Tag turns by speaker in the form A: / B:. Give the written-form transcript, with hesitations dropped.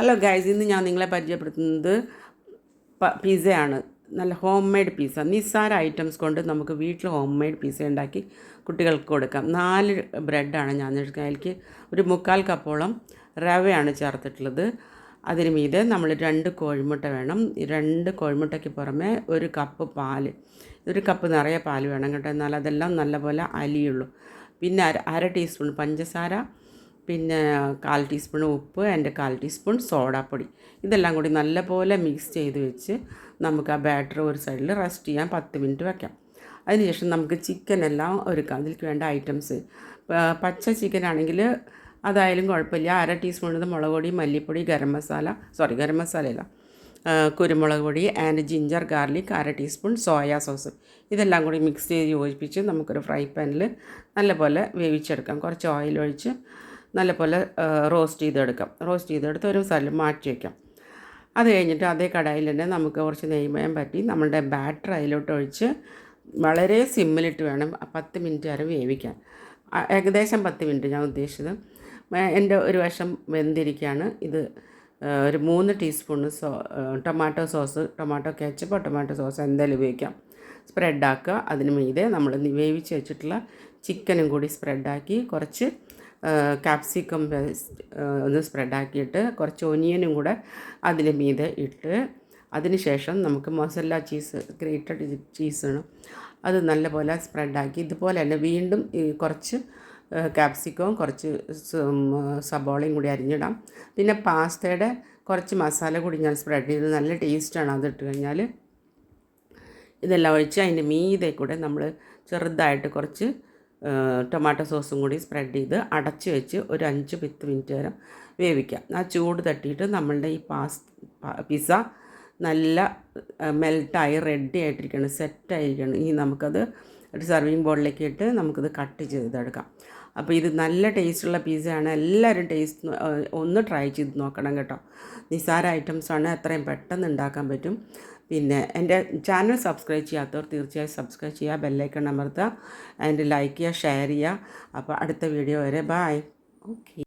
A: Hello guys, ഇന്ന് ഞാൻ നിങ്ങളെ പരിചയപ്പെടുത്തുന്നത് പിസ്സയാണ്. നല്ല ഹോം മെയ്ഡ് പിസ്സ. നിസ്സാര ഐറ്റംസ് കൊണ്ട് നമുക്ക് വീട്ടിൽ ഹോം മെയ്ഡ് പിസ്സ ഉണ്ടാക്കി കുട്ടികൾക്ക് കൊടുക്കാം. 4 ബ്രെഡാണ് ഞാൻ എടുക്കുക. അതിലേക്ക് ഒരു 1/4 കപ്പോളം റവയാണ് ചേർത്തിട്ടുള്ളത്. അതിന് മീതെ നമ്മൾ 2 കോഴിമുട്ട വേണം. 2 കോഴിമുട്ടയ്ക്ക് പുറമെ 1 കപ്പ് പാല്, 1 കപ്പ് നിറയെ പാല് വേണം കേട്ടോ. എന്നാൽ അതെല്ലാം നല്ലപോലെ അലിയുള്ളൂ. പിന്നെ അര ടീസ്പൂൺ പഞ്ചസാര, പിന്നെ 1/4 ടീസ്പൂൺ ഉപ്പ്, ആൻഡ് 1/4 ടീസ്പൂൺ സോഡാപ്പൊടി. ഇതെല്ലാം കൂടി നല്ലപോലെ മിക്സ് ചെയ്ത് വെച്ച് നമുക്ക് ആ ബാറ്റർ ഒരു സൈഡിൽ റെസ്റ്റ് ചെയ്യാൻ 10 മിനിറ്റ് വയ്ക്കാം. അതിനുശേഷം നമുക്ക് ചിക്കനെല്ലാം ഒരുക്കാം. അതിലേക്ക് വേണ്ട ഐറ്റംസ്, പച്ച ചിക്കൻ ആണെങ്കിൽ അതായാലും കുഴപ്പമില്ല. അര ടീസ്പൂൺ മുളക് പൊടി, മല്ലിപ്പൊടി, ഗരം മസാലയല്ല, കുരുമുളക് പൊടി ആൻഡ് ജിഞ്ചർ ഗാർലിക്, അര ടീസ്പൂൺ സോയാ സോസ്. ഇതെല്ലാം കൂടി മിക്സ് ചെയ്ത് യോജിപ്പിച്ച് നമുക്കൊരു ഫ്രൈ പാനിൽ നല്ലപോലെ വേവിച്ചെടുക്കാം. കുറച്ച് ഓയിൽ ഒഴിച്ച് നല്ലപോലെ റോസ്റ്റ് ചെയ്തെടുത്ത് ഒരു സ്ഥലം മാറ്റി വയ്ക്കാം. അത് കഴിഞ്ഞിട്ട് അതേ കടായിൽ തന്നെ നമുക്ക് കുറച്ച് നെയ്മയം പറ്റി നമ്മളുടെ ബാറ്റർ അതിലോട്ട് ഒഴിച്ച് വളരെ സിമ്മിലിട്ട് വേണം 10 മിനിറ്റ് വരെ വേവിക്കാൻ. ഏകദേശം 10 മിനിറ്റ് ഞാൻ ഉദ്ദേശിച്ചത്. എൻ്റെ ഒരു വശം വെന്തിരിക്കുകയാണ്. ഇത് ഒരു 3 ടീസ്പൂൺ ടൊമാറ്റോ കെച്ചപ്പോ ടൊമാറ്റോ സോസ് എന്തായാലും ഉപയോഗിക്കാം. സ്പ്രെഡാക്കുക. അതിന് മീതെ നമ്മൾ വേവിച്ച് വെച്ചിട്ടുള്ള ചിക്കനും കൂടി സ്പ്രെഡാക്കി, കുറച്ച് ക്യാപ്സിക്കം പേസ്റ്റ് ഒന്ന് സ്പ്രെഡാക്കിയിട്ട് കുറച്ച് ഒനിയനും കൂടെ അതിൽ മീതെ ഇട്ട്, അതിന് ശേഷം നമുക്ക് മൊസല്ല ചീസ്, ഗ്രേറ്റഡ് ചീസാണ്, അത് നല്ലപോലെ സ്പ്രെഡാക്കി ഇതുപോലെ തന്നെ വീണ്ടും കുറച്ച് ക്യാപ്സിക്കവും കുറച്ച് സബോളയും കൂടി അരിഞ്ഞിടാം. പിന്നെ പാസ്തയുടെ കുറച്ച് മസാല കൂടി ഞാൻ സ്പ്രെഡ് ചെയ്ത്, നല്ല ടേസ്റ്റാണ് അതിട്ട് കഴിഞ്ഞാൽ. ഇതെല്ലാം ഒഴിച്ച് അതിൻ്റെ മീതെ കൂടെ നമ്മൾ ചെറുതായിട്ട് കുറച്ച് ടൊമാറ്റോ സോസും കൂടി സ്പ്രെഡ് ചെയ്ത് അടച്ച് വെച്ച് ഒരു 5-10 മിനിറ്റ് നേരം വേവിക്കാം. ആ ചൂട് തട്ടിയിട്ട് നമ്മളുടെ ഈ പിസ്സ നല്ല മെൽട്ടായി റെഡി ആയിട്ടിരിക്കണം, സെറ്റായിരിക്കണം. ഇനി നമുക്കത് ഒരു സർവിങ് ബോളിലേക്ക് ഇട്ട് നമുക്കിത് കട്ട് ചെയ്തെടുക്കാം. അപ്പോൾ ഇത് നല്ല ടേസ്റ്റുള്ള പിസ്സയാണ്. എല്ലാവരും ഒന്ന് ട്രൈ ചെയ്ത് നോക്കണം കേട്ടോ. നിസ്സാര ഐറ്റംസാണ്, എത്രയും പെട്ടെന്ന് ഉണ്ടാക്കാൻ പറ്റും. പിന്നെ എൻ്റെ ചാനൽ സബ്സ്ക്രൈബ് ചെയ്യാത്തവർ തീർച്ചയായും സബ്സ്ക്രൈബ് ചെയ്യുക, ബെല്ലൈക്കൺ അമർത്തുക, ആൻഡ് ലൈക്ക് ചെയ്യുക, ഷെയർ ചെയ്യുക. അപ്പോൾ അടുത്ത വീഡിയോ വരെ, ബൈ. ഓക്കെ.